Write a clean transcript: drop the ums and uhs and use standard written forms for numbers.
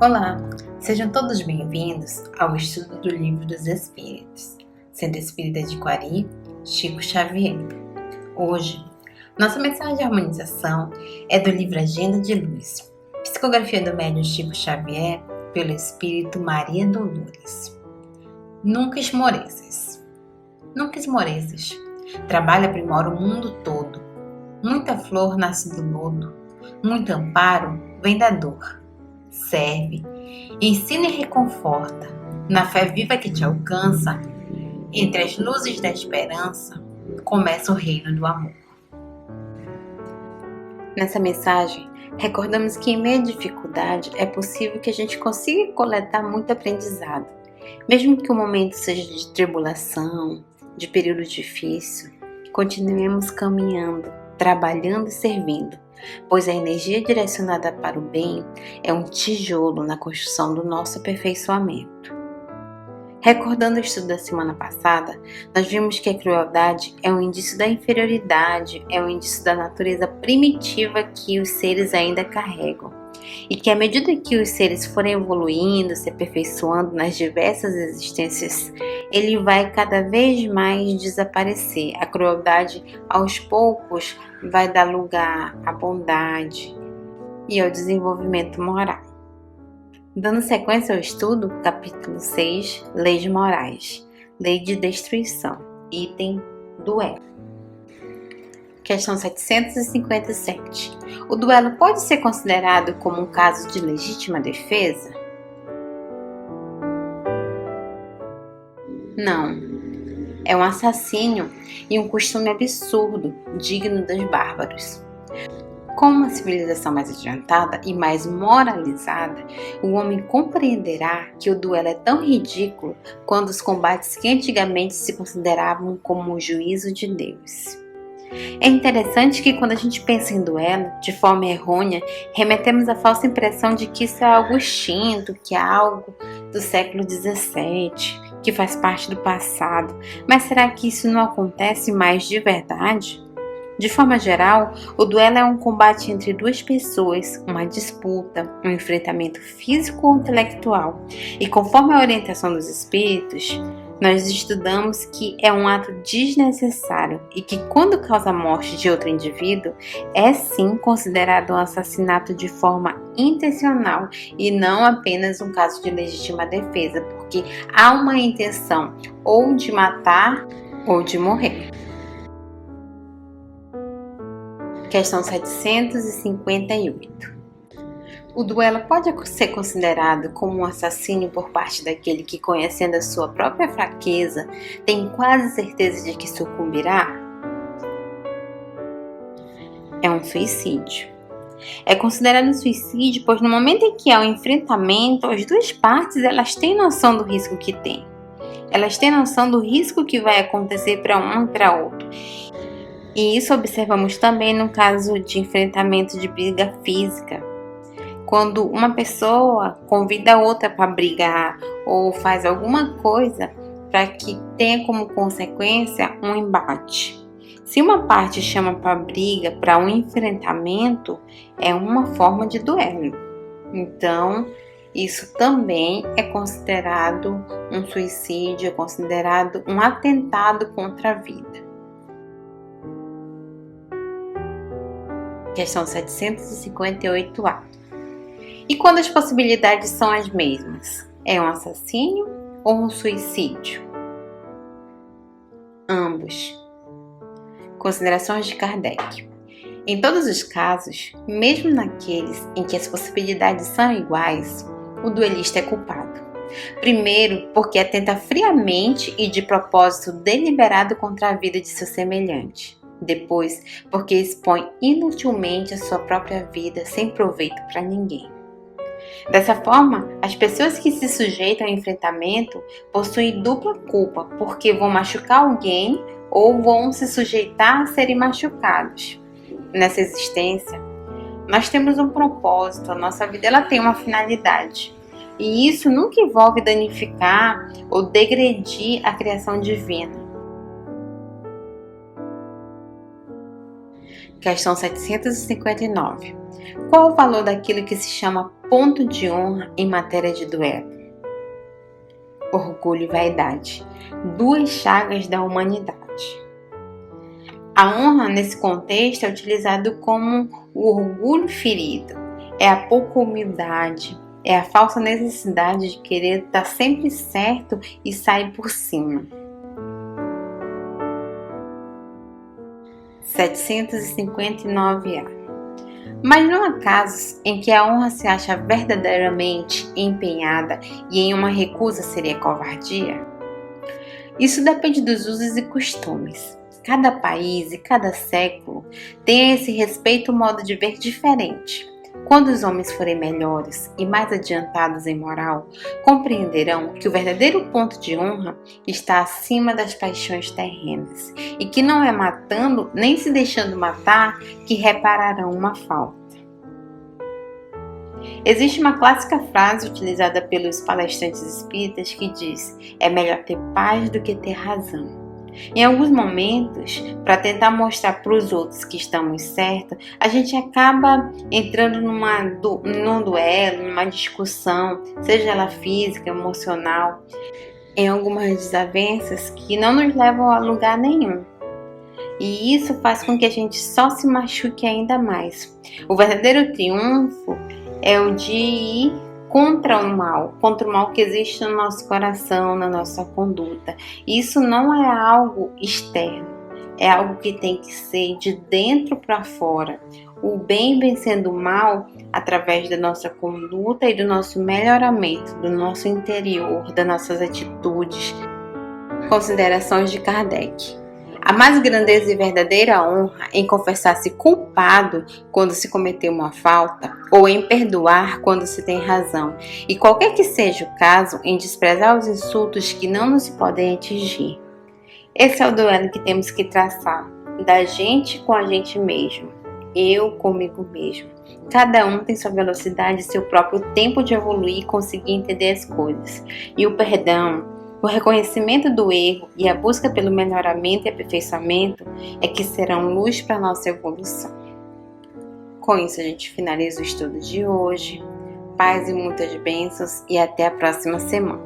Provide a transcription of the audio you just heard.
Olá, sejam todos bem-vindos ao estudo do Livro dos Espíritos, Centro Espírita de Quari, Chico Xavier. Hoje, nossa mensagem de harmonização é do livro Agenda de Luz, psicografia do médium Chico Xavier, pelo Espírito Maria Dolores. Nunca esmoreças. Nunca esmoreças. Trabalho aprimora o mundo todo. Muita flor nasce do lodo. Muito amparo vem da dor. Serve, ensina e reconforta, na fé viva que te alcança, entre as luzes da esperança, começa o reino do amor. Nessa mensagem, recordamos que em meio à dificuldade é possível que a gente consiga coletar muito aprendizado, mesmo que o momento seja de tribulação, de período difícil, continuemos caminhando, trabalhando e servindo, pois a energia direcionada para o bem é um tijolo na construção do nosso aperfeiçoamento. Recordando o estudo da semana passada, nós vimos que a crueldade é um indício da inferioridade, é um indício da natureza primitiva que os seres ainda carregam. E que à medida que os seres forem evoluindo, se aperfeiçoando nas diversas existências, ele vai cada vez mais desaparecer. A crueldade, aos poucos, vai dar lugar à bondade e ao desenvolvimento moral. Dando sequência ao estudo, capítulo 6, Leis Morais, Lei de Destruição, item duelo. Questão 757. O duelo pode ser considerado como um caso de legítima defesa? Não. É um assassínio e um costume absurdo, digno dos bárbaros. Com uma civilização mais adiantada e mais moralizada, o homem compreenderá que o duelo é tão ridículo quanto os combates que antigamente se consideravam como o juízo de Deus. É interessante que quando a gente pensa em duelo, de forma errônea, remetemos a falsa impressão de que isso é algo extinto, que é algo do século XVII, que faz parte do passado. Mas será que isso não acontece mais de verdade? De forma geral, o duelo é um combate entre duas pessoas, uma disputa, um enfrentamento físico ou intelectual. E conforme a orientação dos espíritos, nós estudamos que é um ato desnecessário e que quando causa a morte de outro indivíduo, é sim considerado um assassinato de forma intencional e não apenas um caso de legítima defesa, porque há uma intenção ou de matar ou de morrer. Questão 758. O duelo pode ser considerado como um assassínio por parte daquele que, conhecendo a sua própria fraqueza, tem quase certeza de que sucumbirá? É um suicídio. É considerado um suicídio, pois no momento em que há um enfrentamento, as duas partes elas têm noção do risco que têm. Elas têm noção do risco que vai acontecer para um e para outro. E isso observamos também no caso de enfrentamento de briga física. Quando uma pessoa convida a outra para brigar ou faz alguma coisa para que tenha como consequência um embate. Se uma parte chama para briga, para um enfrentamento, é uma forma de duelo. Então, isso também é considerado um suicídio, é considerado um atentado contra a vida. Questão 758A. E quando as possibilidades são as mesmas? É um assassínio ou um suicídio? Ambos. Considerações de Kardec. Em todos os casos, mesmo naqueles em que as possibilidades são iguais, o duelista é culpado. Primeiro, porque atenta friamente e de propósito deliberado contra a vida de seu semelhante. Depois, porque expõe inutilmente a sua própria vida sem proveito para ninguém. Dessa forma, as pessoas que se sujeitam ao enfrentamento possuem dupla culpa, porque vão machucar alguém ou vão se sujeitar a serem machucados. Nessa existência, nós temos um propósito, a nossa vida ela tem uma finalidade. E isso nunca envolve danificar ou degredir a criação divina. Questão 759. Qual o valor daquilo que se chama ponto de honra em matéria de duelo? Orgulho e vaidade, duas chagas da humanidade. A honra, nesse contexto, é utilizado como o orgulho ferido, é a pouca humildade, é a falsa necessidade de querer estar sempre certo e sair por cima. 759A. Mas não há casos em que a honra se acha verdadeiramente empenhada e em uma recusa seria covardia? Isso depende dos usos e costumes. Cada país e cada século tem a esse respeito um modo de ver diferente. Quando os homens forem melhores e mais adiantados em moral, compreenderão que o verdadeiro ponto de honra está acima das paixões terrenas e que não é matando nem se deixando matar que repararão uma falta. Existe uma clássica frase utilizada pelos palestrantes espíritas que diz: é melhor ter paz do que ter razão. Em alguns momentos, para tentar mostrar para os outros que estamos certos, a gente acaba entrando num duelo, numa discussão, seja ela física, emocional, em algumas desavenças que não nos levam a lugar nenhum. E isso faz com que a gente só se machuque ainda mais. O verdadeiro triunfo é o de ir contra o mal que existe no nosso coração, na nossa conduta. Isso não é algo externo, é algo que tem que ser de dentro para fora. O bem vencendo o mal através da nossa conduta e do nosso melhoramento, do nosso interior, das nossas atitudes. Considerações de Kardec. A mais grandeza e verdadeira honra em confessar-se culpado quando se cometeu uma falta, ou em perdoar quando se tem razão, e qualquer que seja o caso, em desprezar os insultos que não nos podem atingir. Esse é o duelo que temos que traçar, da gente com a gente mesmo, eu comigo mesmo. Cada um tem sua velocidade e seu próprio tempo de evoluir e conseguir entender as coisas. E o perdão, o reconhecimento do erro e a busca pelo melhoramento e aperfeiçoamento é que serão luz para a nossa evolução. Com isso a gente finaliza o estudo de hoje. Paz e muitas bênçãos e até a próxima semana.